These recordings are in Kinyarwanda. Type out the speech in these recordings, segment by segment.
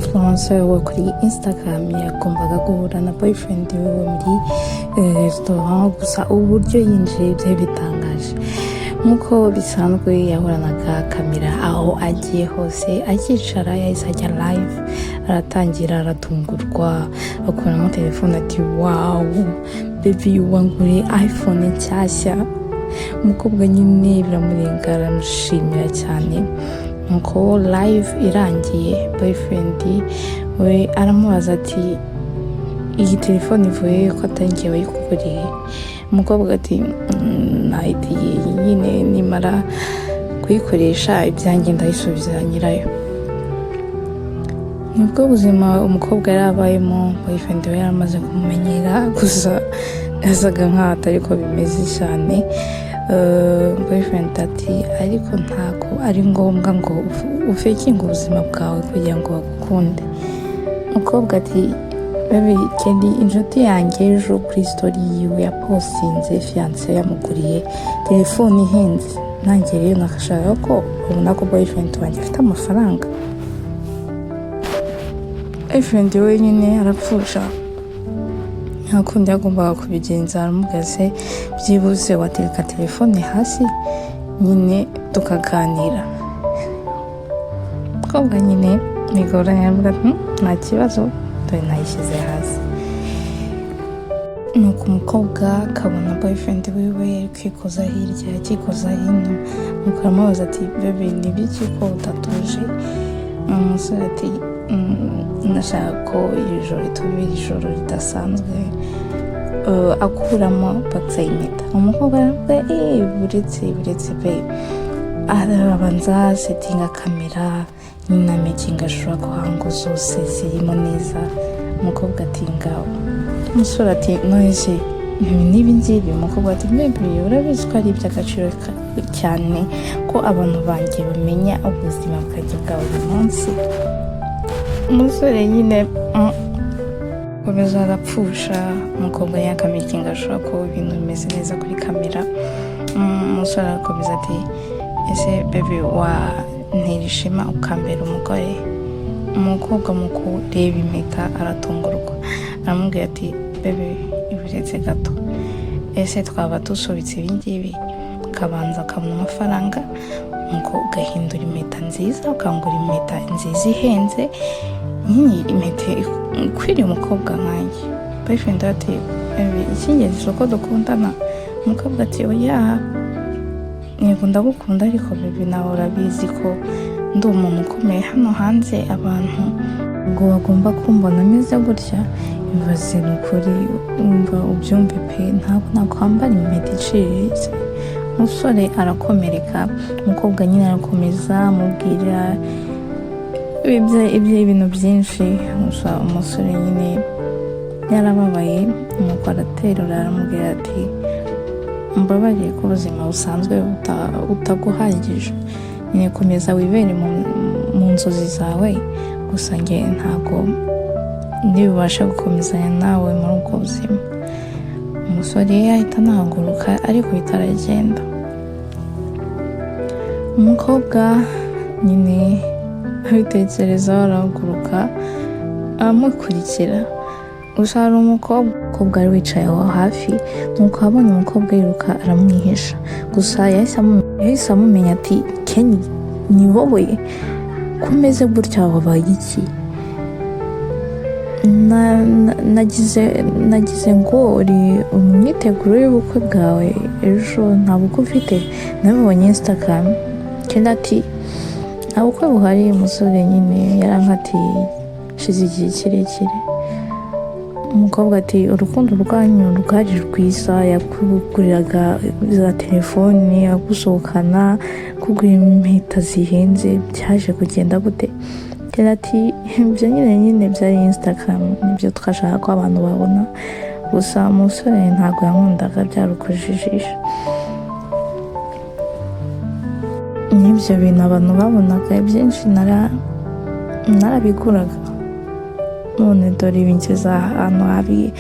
influencer we kuri Instagram yagombaga guhura na boyfriend we muri restaurant, gusa uburyo yinjiye byari bitangaje. Nk'uko bisanzwe yahoranaga kamera aho agiye hose, akicara yahise ajya live, aratangira aratungurwa, akuramo telefone ati wow baby wanguriye iPhone nshyashya. Umukobwa nyine biramurenga, aramushimira cyane. Nuko live irangiye, boyfriend we aramubaza ati iyi telefone ivuye ko atangiye wayikuguriye. Umukobwa ati nayigiye nyine nimara kuyikoresha ibyanjye ndayisubiza nyirayo. Nibwo buzima umukobwa yari abayemo, boyfriend we yaramaze kumumenyera, gusa yasaga nkaho atari ko bimeze cyane. Boyfriend ati ariko ntabwo ari ngombwa ngo ufekinge ubuzima bwawe kugira ngo bagukunde. Umukobwa ati baby Kelly inshuti yanjye ejo kuri story yiwe yapostinze fiance yamuguriye telefone ihenze, nanjye rero nakashaka ko ubona ko boyfriend wanjye afite amafaranga. Boyfriend we nyine arapfusha, nta kundi yagombaga kubigenza. Aramubwira byibuze watereka telefone hasi nyine tukaganira. Umukobwa nyine bigoranye, aravuga ati nta kibazo, dore nayishyize hasi. Nuko umukobwa akabona boyfriend wiwe kwikoza hirya akikoza hino, nuko aramubaza ati baby ni biki ko utatuje? Umusore ati nashaka ko iri joro ritubera ijoro ridasanzwe. Akuramo bakisa impeta. Umukobwa aravuga buretse babe, arabanza setinga kamera nyina making ashobora kuhango zose zirimo neza. Umukobwa ati ngaho. Umusore ati noise nibi ngibi. Umukobwa ati baby urabizi ko ari iby'agaciro cyane ko abantu banjye bamenya ubuzima bwanjye bwa buri munsi. Umusore nyine komeza arapfusha. Umukobwa yakamakinga ashobora ko ibintu bimeze neza kuri kamera. Umusore arakomeza ati ese baby ntera ishema ukambera umugore. Umukobwa mu kureba impeta aratungurwa, aramubwira ati baby ibiretse gato, ese twaba dusubitse ibingibi ukabanza ukabona amafaranga nuko ugahindura impeta nziza, ukangura impeta nziza ihenze, nyine impeta ikwiriye umukobwa nkanjye. Boyfriend ati icy'ingenzi uko dukundana. Umukobwa ati oya yego ndagukunda, ariko baby nawe urabizi ko ndi umuntu ukomeye hano hanze, abantu ngo bagomba kumbona ameze gutya. Bibaze n'ukuri umva ubyumve pe, ntabwo nakwambara impeta iciriritse. Umusore arakomereka, umukobwa nyine arakomeza amubwira ibintu byinshi. Umusore nyine yarababaye, nuko araterura aramubwira ati mbabariye ko ubuzima busanzwe utaguhagije, nyine komeza wibere mu nzozi zawe, gusa njye ntabwo ntibibasha gukomezanya nawe muri ubwo buzima. Umusore yahita anahaguruka ariko bitaragenda. Umukobwa nyine abitekerezaho arahaguruka amukurikira. Gusa hari umukobwa ari wicaye aho hafi, nuko abonye umukobwa yiruka aramwihisha. Gusa yahise amumenya ati Kenny ni wowe ko umeze gutya, wabaye iki? nagize ngo uri umyiteguro y'ubukwe bwawe ejo, nta bukwe ufite? Nabibonye Instagram. Kenny ati nta bukwe buhari. Umusore nyine yarankatiye shize igihe kirekire. Umukobwa ati urukundo rwanyu rwari rwiza, yakuguriraga za telefone, yagusohokana, kugura impeta zihenze, byaje kugenda gute? Kenny ati ibyo nyine byari Instagram, nibyo twashaka ko abantu babona, gusa umusore ntabwo yankundaga, byarukujijisha. N'ibyo bintu abantu babonaga byinshi narabiguraga. None dore ibingiza ahantu habi,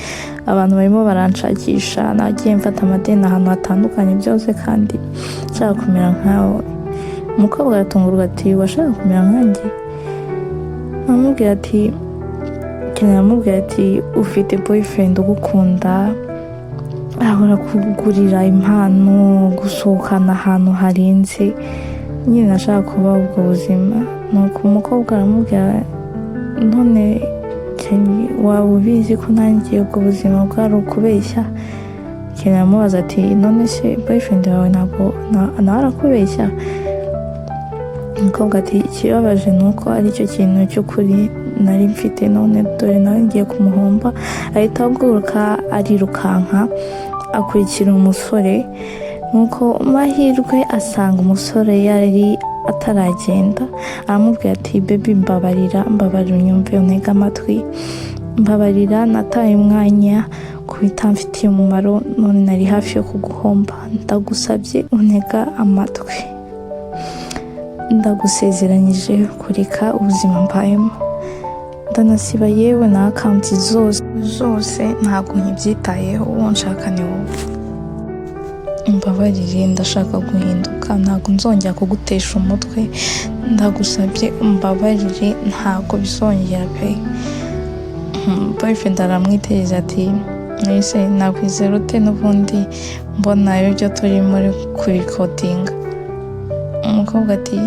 abantu barimo baranshakisha, nagiye mfata amadeni ahantu hatandukanye byose kandi nshaka kumera nkawe. Umukobwa aratungurwa ati washaka kumera nkanjye? aramubwira ati ufite boyfriend ugukunda, ahora kugurira impano, gusohokana ahantu harenze. Nyine nashaka kuba ubwo buzima. Nuko umukobwa aramubwira, none waba ubizi ko nanjye ubwo buzima bwari ukubeshya? Aramubaza ati none se boyfriend wawe ntabwo nawe arakubeshya? Umukobwa ati ikibabaje ni uko aricyo kintu cy'ukuri nari mfite, none dore nawe ngiye kumuhomba. Ahita ahaguruka arirukanka akurikira umusore. Nuko mahirwe asanga umusore yari ataragenda. Aramubwira ati baby mbabarira unyumve untege amatwi, mbabarira nataye umwanya kubita mfitiye umumaro, none nari hafi yo kuguhomba. Ndagusabye untega amatwi, ndagusezeranyije kureka ubuzima mbayemo, ndanasiba yewe na akawunti zose ntabwo nkibyitayeho, uwo nshaka ni wowe. Mbabarire, ndashaka guhinduka, ntabwo nzongera kugutesha umutwe, ndagusabye umbabarire, ntabwo bizongera pe. Boyfriend aramwitegereza ati nise nakwizera ute n'ubundi mbona ibyo turi muri kurikodinga? Umukobwa ati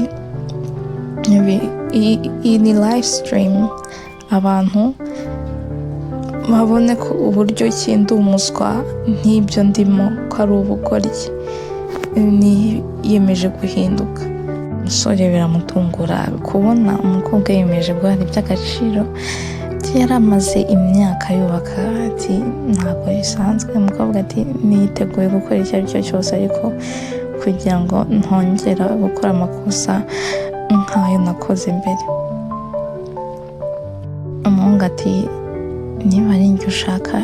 iyi ni live stream, abantu babone ko uburyo ki ndi umuswa nk'ibyo ndimo ko ari ubugoryi. Yiyemeje guhinduka. Umusore biramutungura kubona umukobwa yiyemeje guhana iby'agaciro. Yari amaze imyaka yubaka, ati ntabwo bisanzwe. Umukobwa ati niteguye gukora icyo ari cyo cyose ariko kugira ngo ntongera gukora amakosa nk'ayo nakoze mbere. Umuhungu ati niba ari njye ushaka,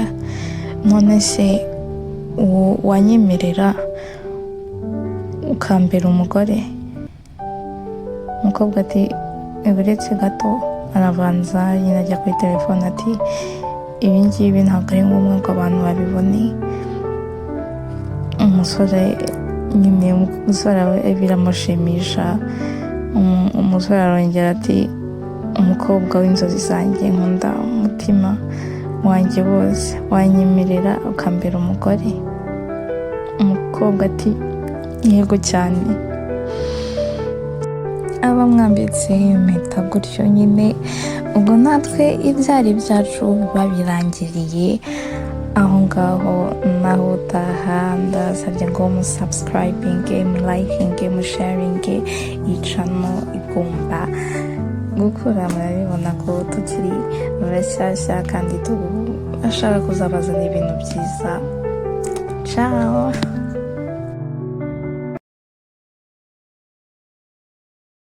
none se wanyemerera ukambera umugore? Umukobwa ati uretse gato. Arabanza nyine ajya kuri telefone ati ibi ngibi ntabwo ari ngombwa ngo abantu babibone. Umusore biramushimisha. Umusore arongera ati umukobwa w'inzozi zanjye, nkunda umutima wanjye wose, wanyemerera ukambera umugore? Umukobwa ati yego cyane. Aba mwambitse impeta gutyo nyine, ubwo natwe ibyari byacu biba birangiriye aho ngaho. Naho utaha ndasabye ngo musubscribinge, mulikinge, musharinge. Iyi channel igomba gukura, murabibona ko tukiri bashyashya kandi turashaka kuzabazana ibintu byiza. Ciao.